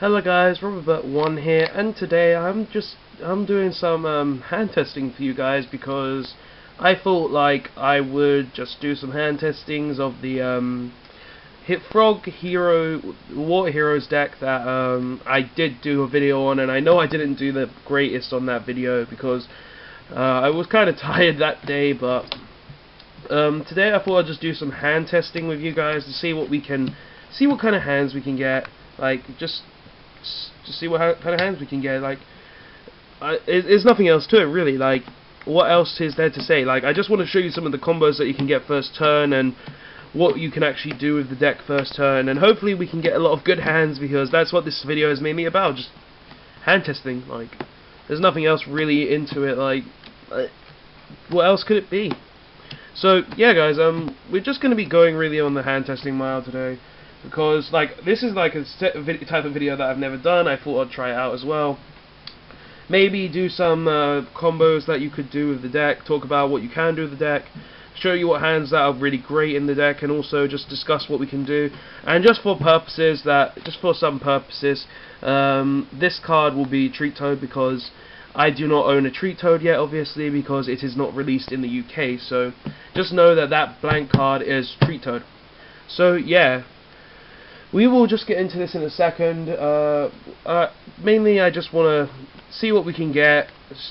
Hello guys, Robert1 here, and today I'm doing some hand testing for you guys because I thought like I would just do some hand testings of the Frog Hero Water Heroes deck that I did do a video on, and I know I didn't do the greatest on that video because I was kind of tired that day, but today I thought I'd just do some hand testing with you guys to see what kind of hands we can get, like just see what kind of hands we can get. Like, there's nothing else to it really. Like, what else is there to say? Like, I just want to show you some of the combos that you can get first turn and what you can actually do with the deck first turn, and hopefully we can get a lot of good hands because that's what this video is mainly about, just hand testing. Like, there's nothing else really into it. Like what else could it be? So yeah guys, we're just going to be going really on the hand testing mile today, because like this is like a type of video that I've never done. I thought I'd try it out as well. Maybe do some combos that you could do with the deck, talk about what you can do with the deck, show you what hands that are really great in the deck, and also just discuss what we can do. And just for some purposes, this card will be Treat Toad, because I do not own a Treat Toad yet, obviously, because it is not released in the UK. So just know that that blank card is Treat Toad. So yeah, we will just get into this in a second. Mainly I just want to see what we can get,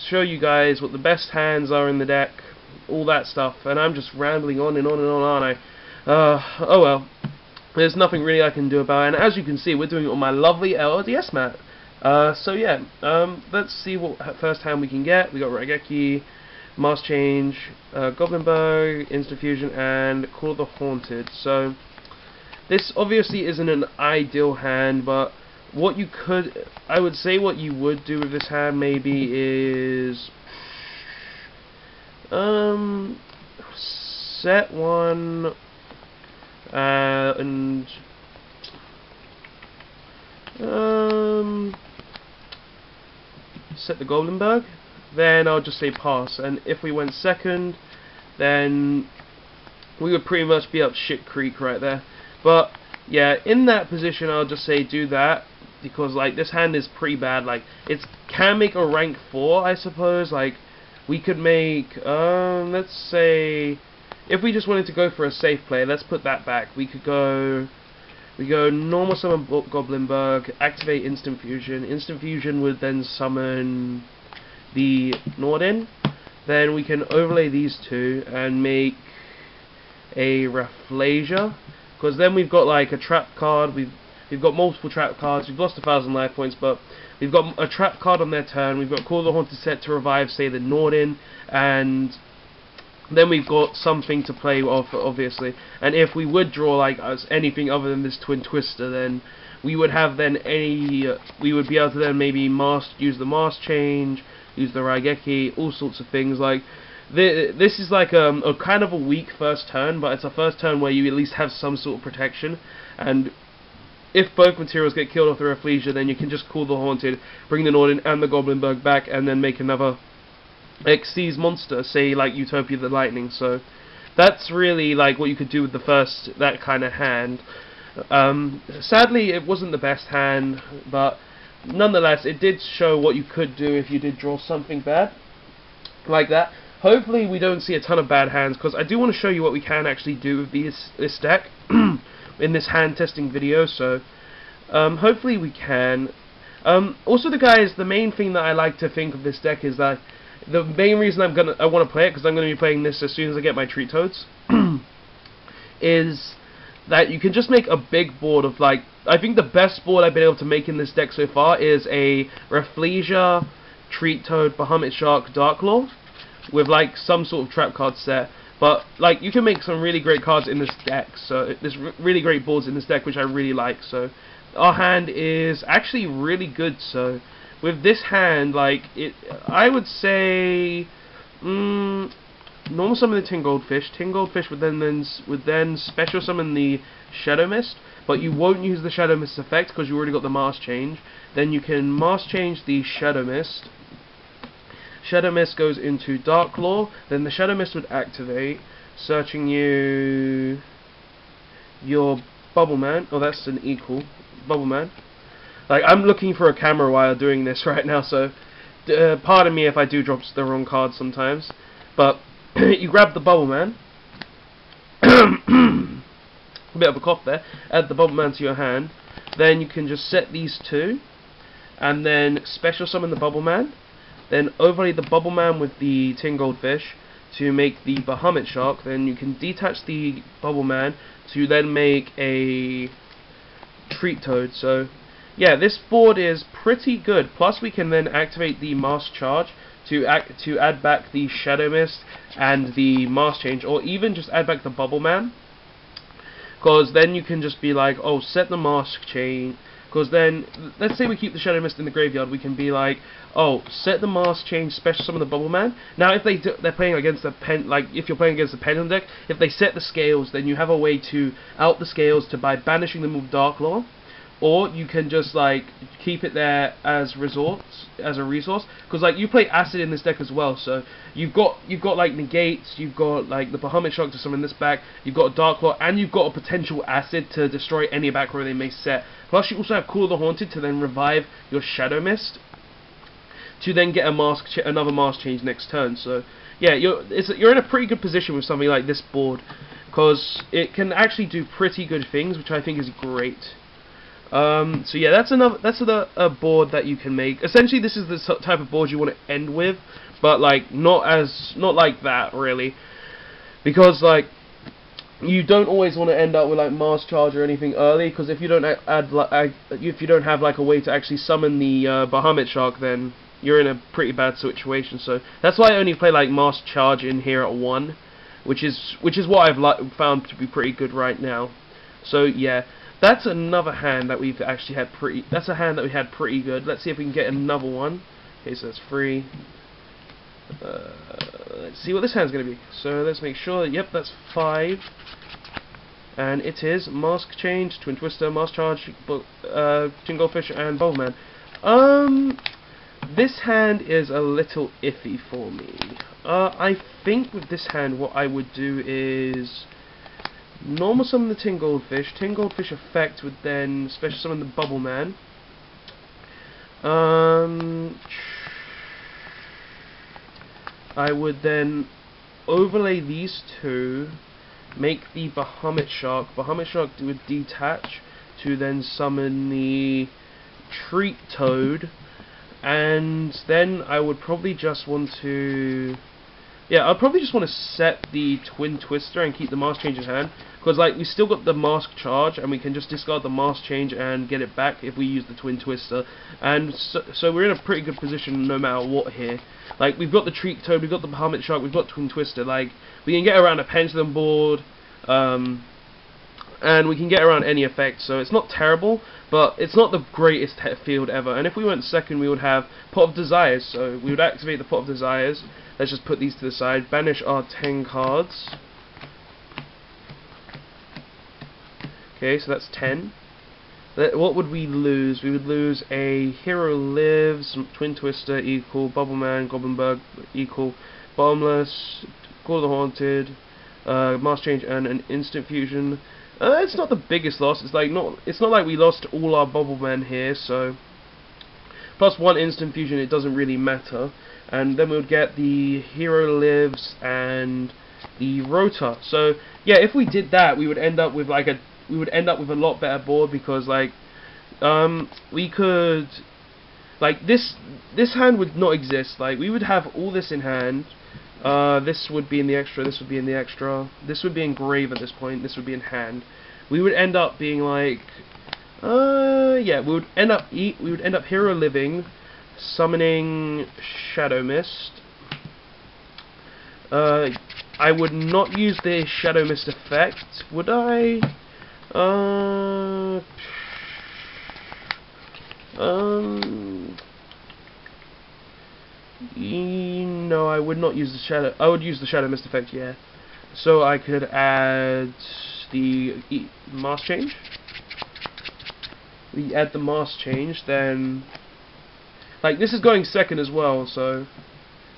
show you guys what the best hands are in the deck, all that stuff, and I'm just rambling on and on and on, aren't I? Oh well, there's nothing really I can do about it, and as you can see, we're doing it on my lovely LRDS mat. So yeah, let's see what first hand we can get. We got Raigeki, Mask Change, Goblin Bow, Instant Fusion, and Call of the Haunted. So this obviously isn't an ideal hand, but what you could, I would say what you would do with this hand maybe is set one and set the Goldenberg, then I'll just say pass, and if we went second, then we would pretty much be up shit creek right there. But yeah, in that position I'll just say do that, because like this hand is pretty bad. Like, it can make a rank 4, I suppose. Like, we could make let's say, if we just wanted to go for a safe play, let's put that back. We go normal summon Goblinberg, activate Instant Fusion. Instant Fusion would then summon the Norden. Then we can overlay these two and make a Rafflesia, because then we've got like a trap card. We've got multiple trap cards. We've lost 1,000 life points, but we've got a trap card on their turn. We've got Call of the Haunted set to revive, say, the Norden, and then we've got something to play off, obviously. And if we would draw like anything other than this Twin Twister, then we would have we would be able to then maybe use the Mask Change, use the Raigeki, all sorts of things. Like, this is like a kind of a weak first turn, but it's a first turn where you at least have some sort of protection. And if both materials get killed off the Rafflesia, then you can just Call the Haunted, bring the Norden and the Goblinberg back, and then make another Xyz monster, say like Utopia the Lightning. So that's really like what you could do with that kind of hand. Sadly, it wasn't the best hand, but nonetheless, it did show what you could do if you did draw something bad like that. Hopefully we don't see a ton of bad hands, because I do want to show you what we can actually do with this deck in this hand testing video. So hopefully we can. Also, the main thing that I like to think of this deck is that the main reason I want to play it, because I'm going to be playing this as soon as I get my Treat Toads, is that you can just make a big board of, like, I think the best board I've been able to make in this deck so far is a Rafflesia, Treat Toad, Bahamut Shark, Darklaw, with like some sort of trap card set. But like, you can make some really great cards in this deck. So there's really great boards in this deck, which I really like. So our hand is actually really good. So with this hand, like, I would say normal summon the Tin Goldfish. Tin Goldfish would then special summon the Shadow Mist, but you won't use the Shadow Mist effect because you already got the Mask Change. Then you can Mask Change the Shadow Mist, Shadow Mist goes into Dark Law, then the Shadow Mist would activate, searching your Bubble Man. Oh, that's an equal Bubble Man. Like, I'm looking for a camera while doing this right now, so pardon me if I do drop the wrong card sometimes. But you grab the Bubble Man. A bit of a cough there. Add the Bubble Man to your hand. Then you can just set these two, and then special summon the Bubble Man. Then overlay the Bubble Man with the Tin Goldfish to make the Bahamut Shark. Then you can detach the Bubble Man to then make a Treat Toad. So yeah, this board is pretty good. Plus we can then activate the Mask Charge to add back the Shadow Mist and the Mask Change, or even just add back the Bubble Man. Because then you can just be like, oh, set the Mask Chain. Because then, let's say we keep the Shadow Mist in the graveyard, we can be like, oh, set the Mask Chain, special summon the Bubble Man. Now, if they're playing against a if you're playing against a Pendulum deck, if they set the Scales, then you have a way to out the Scales by banishing them with Dark Law. Or you can just like keep it there as a resource, because like you play Acid in this deck as well, so you've got like negates, you've got like the Bahamut Shark to summon this back, you've got a Dark Claw, and you've got a potential Acid to destroy any back row they may set. Plus you also have Call of the Haunted to then revive your Shadow Mist, to then get another Mask Change next turn. So yeah, you're in a pretty good position with something like this board, because it can actually do pretty good things, which I think is great. So yeah, that's a board that you can make. Essentially, this is the type of board you want to end with, but like not like that really, because like you don't always want to end up with like Mask Charge or anything early, because if you don't if you don't have like a way to actually summon the Bahamut Shark, then you're in a pretty bad situation. So that's why I only play like Mask Charge in here at 1, which is what I've found to be pretty good right now. So yeah. That's another hand that we've actually had that's a hand that we had pretty good. Let's see if we can get another one. Okay, so that's 3. Let's see what this hand's going to be. So let's make sure. Yep, that's 5. And it is Mask Change, Twin Twister, Mask Charge, Tin Goldfish, and Bubble Man. This hand is a little iffy for me. I think with this hand, what I would do is normal summon the Tin Goldfish. Tin Goldfish effect would then special summon the Bubble Man. I would then overlay these two, make the Bahamut Shark. Bahamut Shark would detach to then summon the Treat Toad, and then I would probably just want to... yeah, I'll probably just want to set the Twin Twister and keep the Mask Change in hand, because like we still got the Mask Charge, and we can just discard the Mask Change and get it back if we use the Twin Twister. And so we're in a pretty good position no matter what here. Like we've got the Treat Toad, we've got the Bahamut Shark, we've got Twin Twister. Like we can get around a Pendulum board, and we can get around any effect. So it's not terrible, but it's not the greatest field ever. And if we went second, we would have Pot of Desires. So we would activate the Pot of Desires. Let's just put these to the side. Banish our 10 cards. Okay, so that's 10. What would we lose? We would lose a Hero Lives, Twin Twister equal, Bubble Man, Goblinberg equal, Bottomless, Call of the Haunted, Mask Change, and an Instant Fusion. It's not the biggest loss. It's not like we lost all our Bubble Men here. So plus 1 Instant Fusion, it doesn't really matter. And then we would get the Hero Lives and the Rotor. So yeah, if we did that, we would end up with like a lot better board, because like we could, like this hand would not exist. Like we would have all this in hand. This would be in the extra. This would be in the extra. This would be in grave at this point. This would be in hand. We would end up being like, yeah, we would end up Hero Living, summoning Shadow Mist. I would not use the Shadow Mist effect, would I? No, I would not use the Shadow. I would use the Shadow Mist effect, yeah. So I could add the Mask Change. We add the Mask Change, then like this is going second as well, so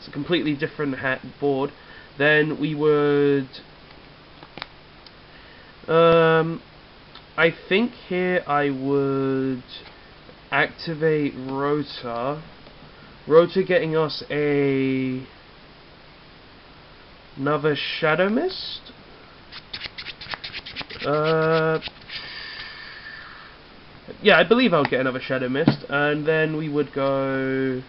it's a completely different board, then we would I think here I would activate Rotor getting us another Shadow Mist. Yeah, I believe I'll get another Shadow Mist, and then we would go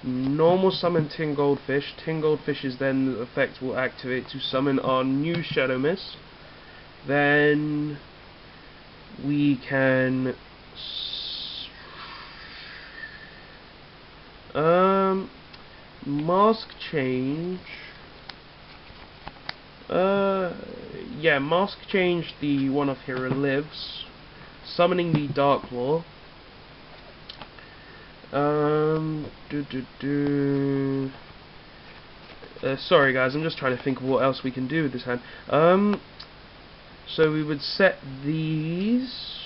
normal summon Tin Goldfish. Tin Goldfish's then effect will activate to summon our new Shadow Mist. Then we can mask change. Yeah, mask change the one of Hero Lives, summoning the Dark Law. Sorry guys, I'm just trying to think of what else we can do with this hand. So we would set these.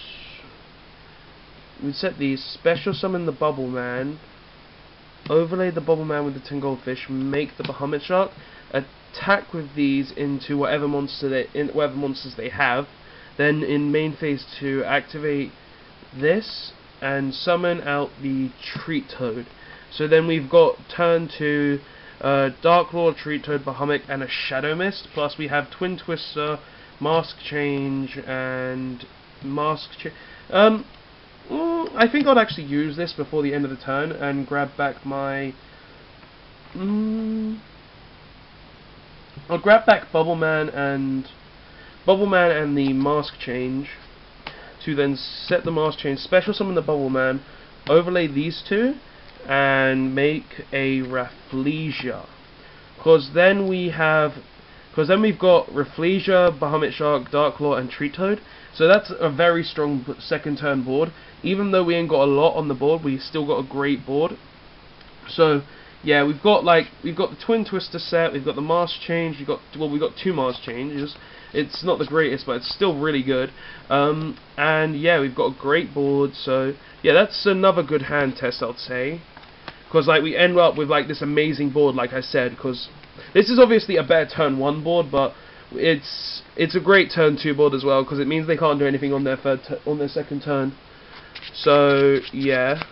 We'd set these. Special summon the Bubble Man. Overlay the Bubble Man with the Tin Goldfish. Make the Bahamut Shark. Attack with these into whatever monsters they have. Then in main phase 2, activate this and summon out the Treat Toad. So then we've got turn 2, Dark Lord, Treat Toad, Bahamut, and a Shadow Mist. Plus we have Twin Twister, Mask Change, and I think I'd actually use this before the end of the turn and grab back my. I'll grab back Bubble Man and the Mask Change to then set the Mask Change, special summon the Bubble Man, overlay these two, and make a Rafflesia. Because then we've got Rafflesia, Bahamut Shark, Dark Claw, and Treat Toad. So that's a very strong second turn board. Even though we ain't got a lot on the board, we still got a great board. So yeah, we've got the Twin Twister set, we've got the Mask Change, we've got two Mask Changes. It's not the greatest, but it's still really good. And yeah, we've got a great board. So yeah, that's another good hand test, I'd say. Because we end up with this amazing board, like I said. Because this is obviously a better turn 1 board, but it's a great turn 2 board as well. Because it means they can't do anything on their second turn. So yeah.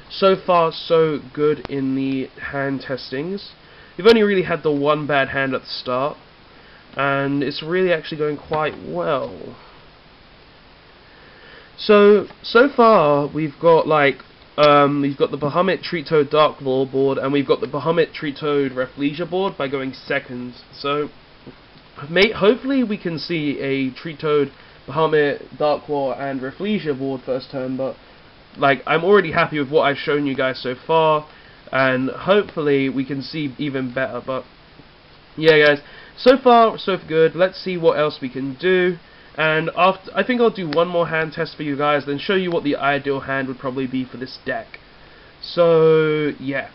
So far, so good in the hand testings. We've only really had the one bad hand at the start, and it's really actually going quite well. So far we've got the Bahamut Treat Toad Dark Law board, and we've got the Bahamut Treat Toad Rafflesia board by going seconds. So hopefully we can see a Treat Toad, Bahamut, Dark Law, and Rafflesia board first turn, but I'm already happy with what I've shown you guys so far, and hopefully we can see even better. But yeah guys, so far so good. Let's see what else we can do, and after I think I'll do one more hand test for you guys, then show you what the ideal hand would probably be for this deck. So yeah,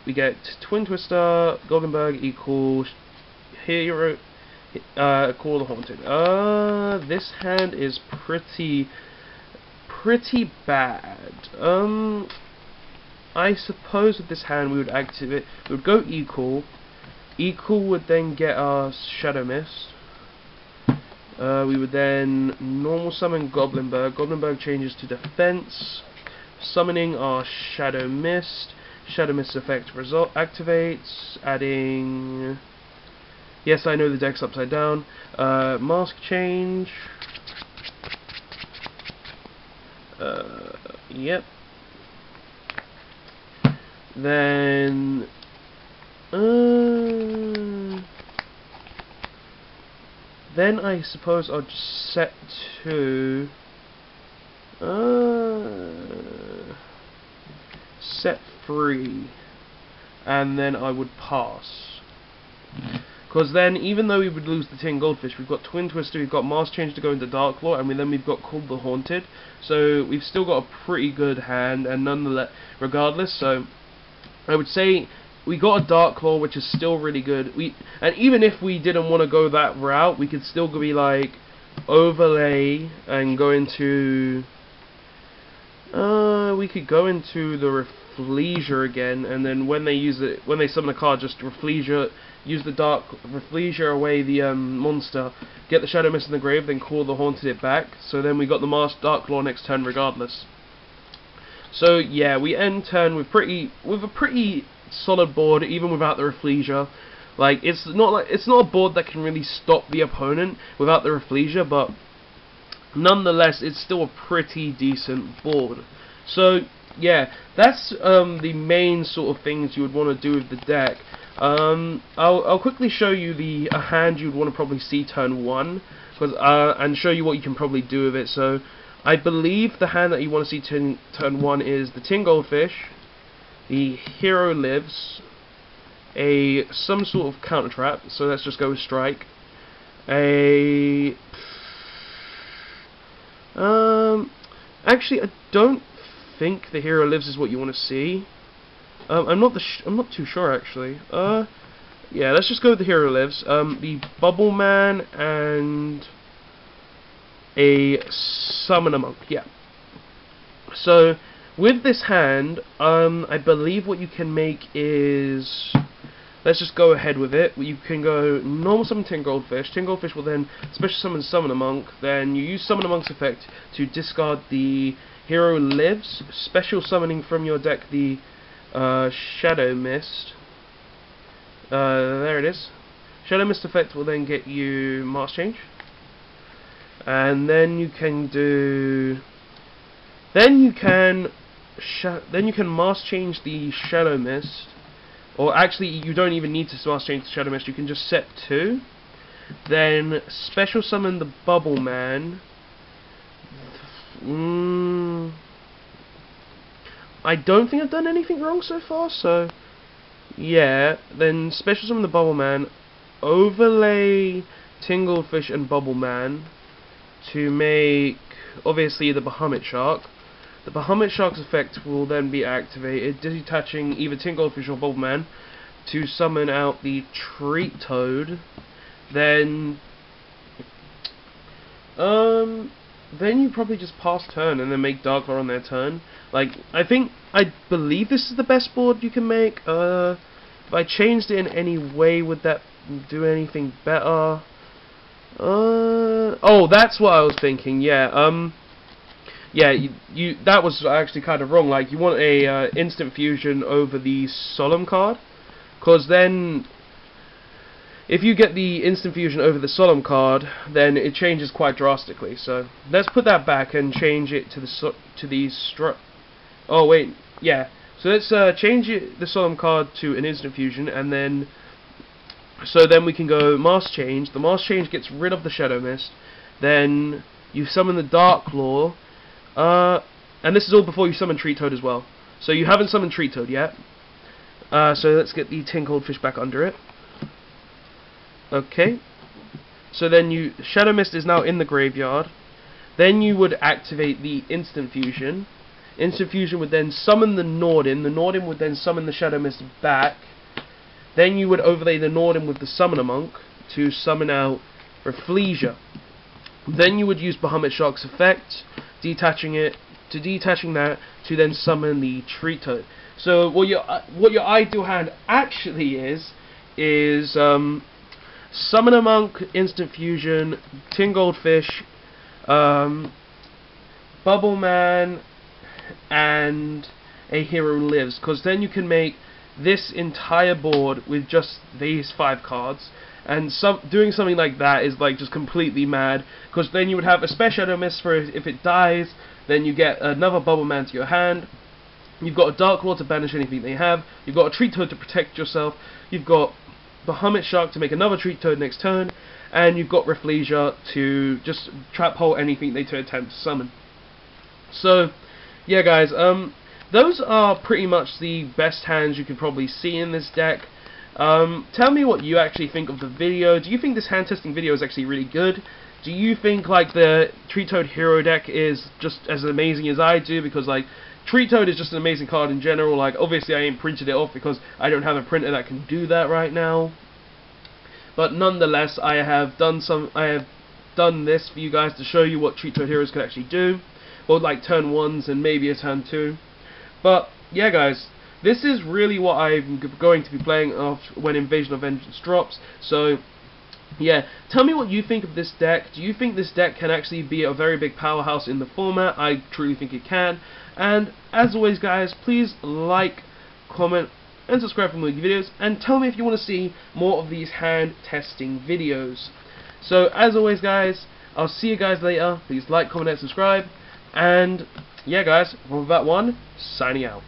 we get Twin Twister, Goldenberg equals Hero, Call the Haunted. This hand is pretty bad. I suppose with this hand we would activate. We would go equal. Equal would then get us Shadow Mist. We would then normal summon Goblinberg. Goblinberg changes to defense, summoning our Shadow Mist. Shadow Mist effect result activates, adding. Yes, I know the deck's upside down. Mask change. Yep. Then I suppose I'll just set to set 3, and then I would pass. Because then, even though we would lose the Tin Goldfish, we've got Twin Twister, we've got Mask Change to go into Dark Law, and then we've got Call the Haunted. So we've still got a pretty good hand, and nonetheless, regardless, so I would say we got a Dark Claw, which is still really good. And even if we didn't want to go that route, we could still be overlay and go into. We could go into the Rafflesia again, and then when they summon a card, just Rafflesia, use the Dark Rafflesia away the monster, get the Shadow Mist in the grave, then call the Haunted it back. So then we got the Masked Dark Claw next turn regardless. So yeah, we end turn with a pretty solid board, even without the Rafflesia. Like it's not a board that can really stop the opponent without the Rafflesia, but nonetheless, it's still a pretty decent board. So yeah, that's the main sort of things you would want to do with the deck. I'll quickly show you the hand you'd want to probably see turn 1, and show you what you can probably do with it. So I believe the hand that you want to see turn 1 is the Tin Goldfish, the Hero Lives, some sort of counter trap. So let's just go with Strike. Actually, I don't think the Hero Lives is what you want to see. I'm not too sure actually. Yeah, let's just go with the Hero Lives. The Bubble Man and a Summoner Monk. Yeah. So with this hand, I believe what you can make is, let's just go ahead with it. You can go normal summon Tin Goldfish. Tin Goldfish will then special summon Summoner Monk. Then you use Summoner Monk's effect to discard the Hero Lives, special summoning from your deck the Shadow Mist. There it is. Shadow Mist effect will then get you Mask Change, and then you can do. Then you can Mask Change the Shadow Mist. Or actually, you don't even need to Mask Change the Shadow Mist. You can just set 2. Then special summon the Bubble Man. I don't think I've done anything wrong so far. So yeah. Then special summon the Bubble Man. Overlay Tin Goldfish and Bubble Man to make obviously the Bahamut Shark. The Bahamut Shark's effect will then be activated, detaching either Tin Goldfish or Bubble Man to summon out the Treat Toad. Then you probably just pass turn and then make Dark Claw on their turn. Like, I believe this is the best board you can make. If I changed it in any way, would that do anything better? Oh, that's what I was thinking. Yeah. Yeah, that was actually kind of wrong. Like, you want a instant fusion over the Solemn card, because then if you get the instant fusion over the Solemn card, then it changes quite drastically. So let's put that back and change it to the Oh wait, yeah. So let's change the Solemn card to an instant fusion, and then we can go Mask Change. The Mask Change gets rid of the Shadow Mist. Then you summon the Dark Claw. And this is all before you summon Treat Toad as well. So you haven't summoned Treat Toad yet. So let's get the Tin Goldfish back under it. Okay. So then Shadow Mist is now in the graveyard. Then you would activate the Instant Fusion. Instant Fusion would then summon the Norden. The Norden would then summon the Shadow Mist back. Then you would overlay the Norden with the Summoner Monk to summon out Rafflesia. Then you would use Bahamut Shark's effect, detaching that to then summon the Treat Toad. So what your ideal hand actually is Summoner Monk, Instant Fusion, Tin Goldfish, Bubble Man, and a Hero Lives, because then you can make this entire board with just these 5 cards. And doing something like that is like just completely mad, because then you would have a Special Shadow Mist for if it dies, then you get another Bubble Man to your hand. You've got a Dark Claw to banish anything they have. You've got a Treat Toad to protect yourself. You've got Bahamut Shark to make another Treat Toad next turn, and you've got Rafflesia to just trap hole anything they attempt to summon. So yeah, guys, those are pretty much the best hands you can probably see in this deck. Tell me what you actually think of the video. Do you think this hand testing video is actually really good? Do you think like the Treat Toad Hero deck is just as amazing as I do? Because like Treat Toad is just an amazing card in general. Like obviously I ain't printed it off because I don't have a printer that can do that right now. But nonetheless, I have done this for you guys to show you what Treat Toad Heroes can actually do. Well, like turn 1s and maybe a turn 2. But yeah, guys, this is really what I'm going to be playing when Invasion of Vengeance drops. So yeah, tell me what you think of this deck. Do you think this deck can actually be a very big powerhouse in the format? I truly think it can. And as always, guys, please like, comment, and subscribe for more videos, and tell me if you want to see more of these hand testing videos. So as always, guys, I'll see you guys later. Please like, comment, and subscribe. And yeah, guys, RoboBat1 signing out.